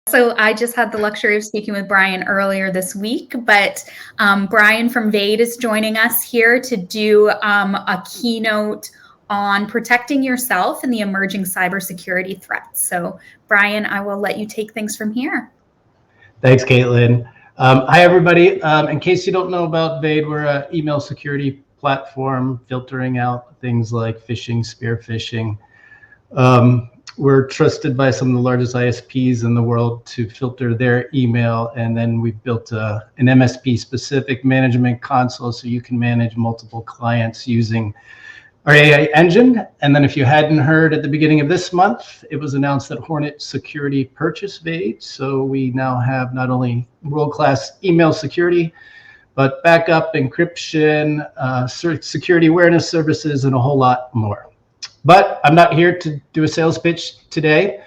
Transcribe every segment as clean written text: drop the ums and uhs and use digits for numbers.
So I just had the luxury of speaking with Brian earlier this week, but Brian from Vade is joining us here to do a keynote on protecting yourself in the emerging cybersecurity threats. So Brian, I will let you take things from here. Thanks, Caitlin. Hi, everybody. In case you don't know about Vade, we're an email security platform filtering out things like phishing, spear phishing. We're trusted by some of the largest ISPs in the world to filter their email, and then we've built an MSP-specific management console so you can manage multiple clients using our AI engine. And then if you hadn't heard, at the beginning of this month, it was announced that Hornet Security purchased Vade. So we now have not only world-class email security, but backup, encryption, security awareness services, and a whole lot more. But I'm not here to do a sales pitch today.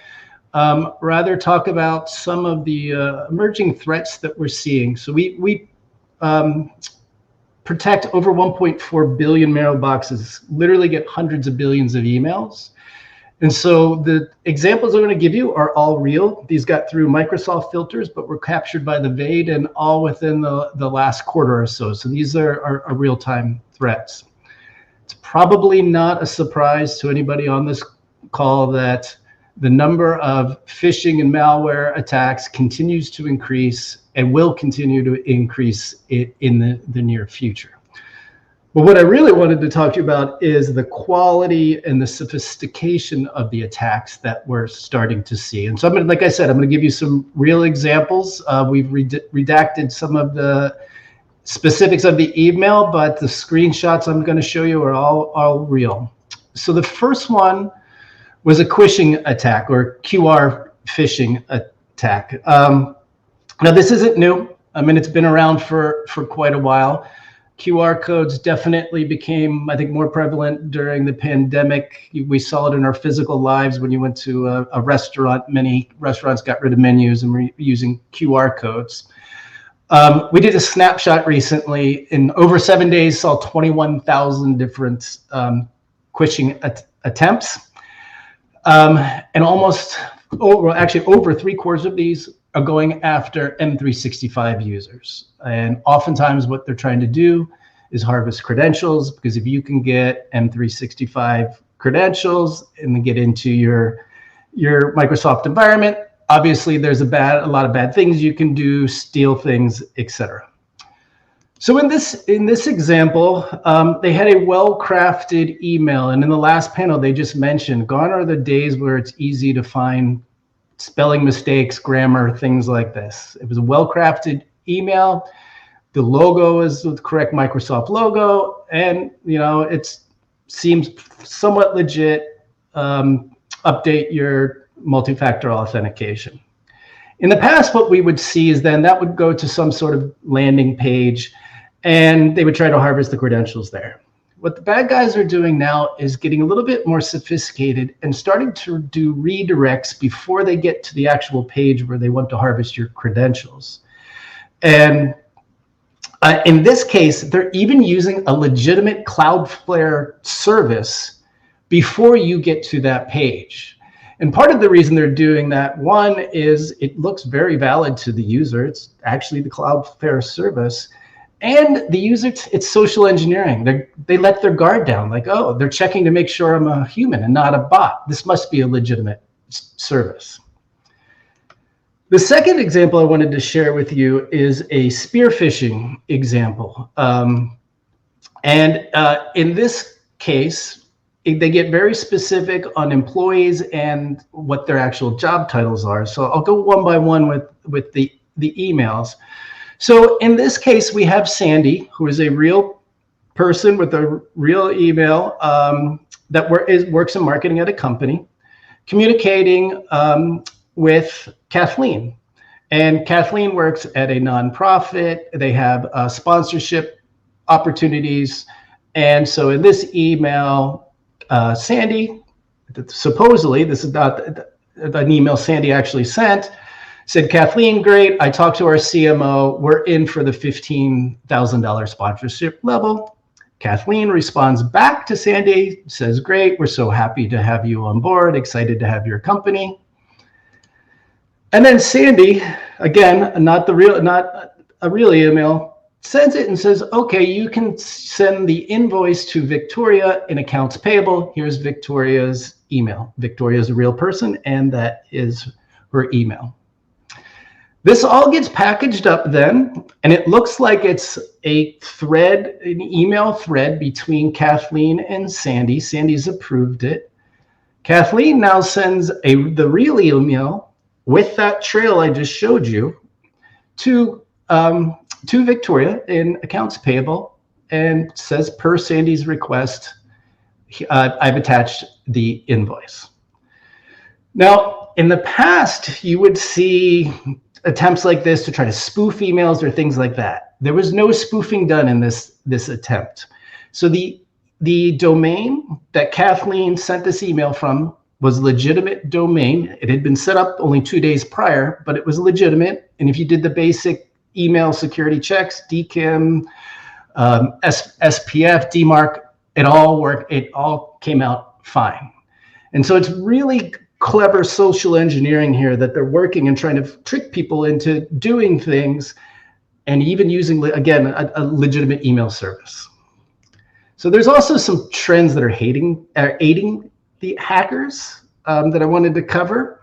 Rather talk about some of the emerging threats that we're seeing. So we protect over 1.4 billion mailboxes, literally get hundreds of billions of emails. And so the examples I'm going to give you are all real. These got through Microsoft filters, but were captured by the Vade and all within the last quarter or so. So these are real-time threats. It's probably not a surprise to anybody on this call that the number of phishing and malware attacks continues to increase and will continue to increase in the near future. But what I really wanted to talk to you about is the quality and the sophistication of the attacks that we're starting to see. And so I'm going to, like I said, I'm going to give you some real examples. We've redacted some of the specifics of the email, but the screenshots I'm going to show you are all real. So the first one was a phishing attack, or QR phishing attack. Now this isn't new. I mean, it's been around for quite a while. QR codes definitely became, I think, more prevalent during the pandemic. We saw it in our physical lives when you went to a restaurant. Many restaurants got rid of menus and were using QR codes. We did a snapshot recently. In over 7 days, saw 21,000 different phishing attempts. And over 3/4 of these are going after M365 users. And oftentimes what they're trying to do is harvest credentials, because if you can get M365 credentials and then get into your Microsoft environment, obviously there's a lot of bad things you can do, steal things, etc. So in this example, they had a well-crafted email, and in the last panel they just mentioned, gone are the days where it's easy to find spelling mistakes, grammar, things like this. It was a well-crafted email. The logo is the correct Microsoft logo, and it seems somewhat legit. Update your multi-factor authentication. In the past, what we would see is then that would go to some sort of landing page, and they would try to harvest the credentials there. What the bad guys are doing now is getting a little bit more sophisticated and starting to do redirects before they get to the actual page where they want to harvest your credentials. And in this case, they're even using a legitimate Cloudflare service before you get to that page. And part of the reason they're doing that, one, is it looks very valid to the user. It's actually the Cloudflare service. And the user, it's social engineering. They let their guard down, like, oh, they're checking to make sure I'm a human and not a bot. This must be a legitimate service. The second example I wanted to share with you is a spear phishing example. In this case, they get very specific on employees and what their actual job titles are. So I'll go one by one with the emails. So in this case, we have Sandy, who is a real person with a real email that works in marketing at a company, communicating with Kathleen. And Kathleen works at a nonprofit. They have sponsorship opportunities. And so in this email, Sandy, supposedly, this is not an email Sandy actually sent, said, Kathleen, great. I talked to our CMO. We're in for the $15,000 sponsorship level. Kathleen responds back to Sandy, says, great. We're so happy to have you on board. Excited to have your company. And then Sandy, again, not a real email, sends it and says, okay, you can send the invoice to Victoria in accounts payable. Here's Victoria's email. Victoria is a real person, and that is her email. This all gets packaged up then, and it looks like it's a thread, an email thread between Kathleen and Sandy. Sandy's approved it. Kathleen now sends the real email with that trail I just showed you to Victoria in accounts payable, and says, per Sandy's request, I've attached the invoice. Now, in the past, you would see attempts like this to try to spoof emails or things like that. There was no spoofing done in this attempt. So the domain that Kathleen sent this email from was a legitimate domain. It had been set up only 2 days prior, but it was legitimate. And if you did the basic email security checks, DKIM, SPF, DMARC, it all worked. It all came out fine. And so it's really clever social engineering here that they're working and trying to trick people into doing things, and even using, again, a legitimate email service. So there's also some trends that are aiding the hackers that I wanted to cover.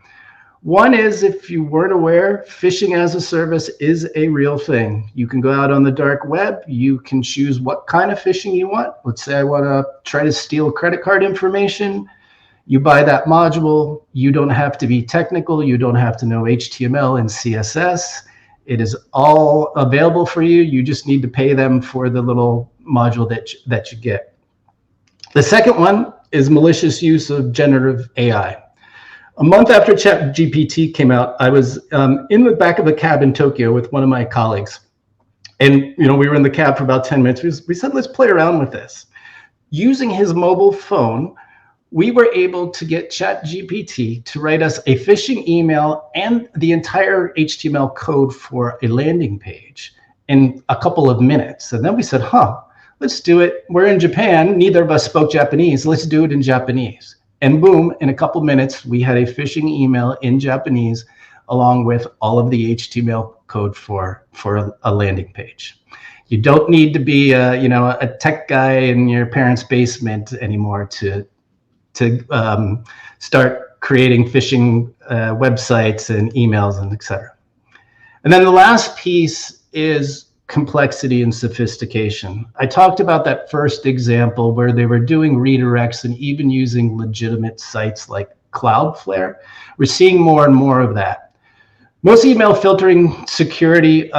One is, if you weren't aware, phishing as a service is a real thing. You can go out on the dark web. You can choose what kind of phishing you want. Let's say I want to try to steal credit card information. You buy that module. You don't have to be technical. You don't have to know HTML and CSS. It is all available for you. You just need to pay them for the little module that you get. The second one is malicious use of generative AI. A month after ChatGPT came out, I was in the back of a cab in Tokyo with one of my colleagues. And we were in the cab for about 10 minutes. We said, let's play around with this. Using his mobile phone, we were able to get ChatGPT to write us a phishing email and the entire HTML code for a landing page in a couple of minutes. And then we said, let's do it. We're in Japan. Neither of us spoke Japanese. Let's do it in Japanese. And boom, in a couple minutes, we had a phishing email in Japanese, along with all of the HTML code for a landing page. You don't need to be a tech guy in your parents' basement anymore to start creating phishing websites and emails and et cetera. And then the last piece is complexity and sophistication. I talked about that first example where they were doing redirects and even using legitimate sites like Cloudflare. We're seeing more and more of that. Most email filtering security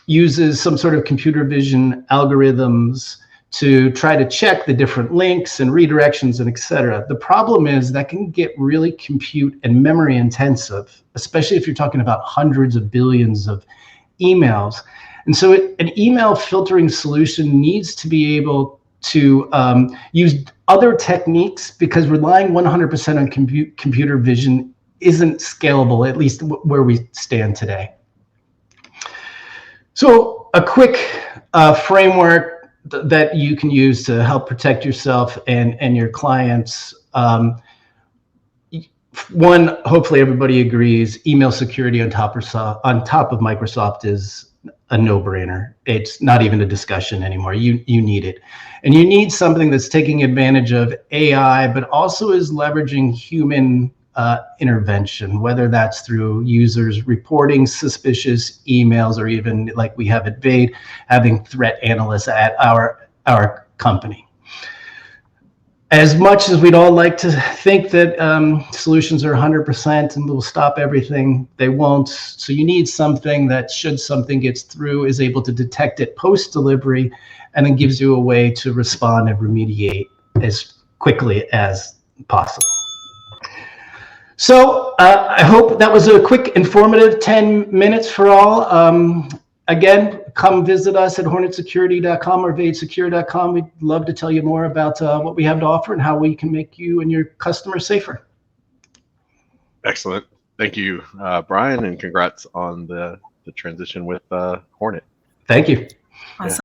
uses some sort of computer vision algorithms to try to check the different links and redirections and et cetera. The problem is that can get really compute and memory intensive, especially if you're talking about hundreds of billions of emails. And so an email filtering solution needs to be able to use other techniques, because relying 100% on computer vision isn't scalable, at least where we stand today. So a quick framework that you can use to help protect yourself and your clients. One, hopefully everybody agrees, email security on top of Microsoft is a no-brainer. It's not even a discussion anymore. You need it. And you need something that's taking advantage of AI, but also is leveraging human intervention, whether that's through users reporting suspicious emails, or even like we have at Vade, having threat analysts at our company. As much as we'd all like to think that solutions are 100% and will stop everything, they won't. So you need something that, should something gets through, is able to detect it post-delivery, and then gives you a way to respond and remediate as quickly as possible. So I hope that was a quick, informative 10 minutes for all. Again, come visit us at hornetsecurity.com or vadesecure.com. We'd love to tell you more about what we have to offer and how we can make you and your customers safer. Excellent. Thank you, Brian, and congrats on the transition with Hornet. Thank you. Awesome.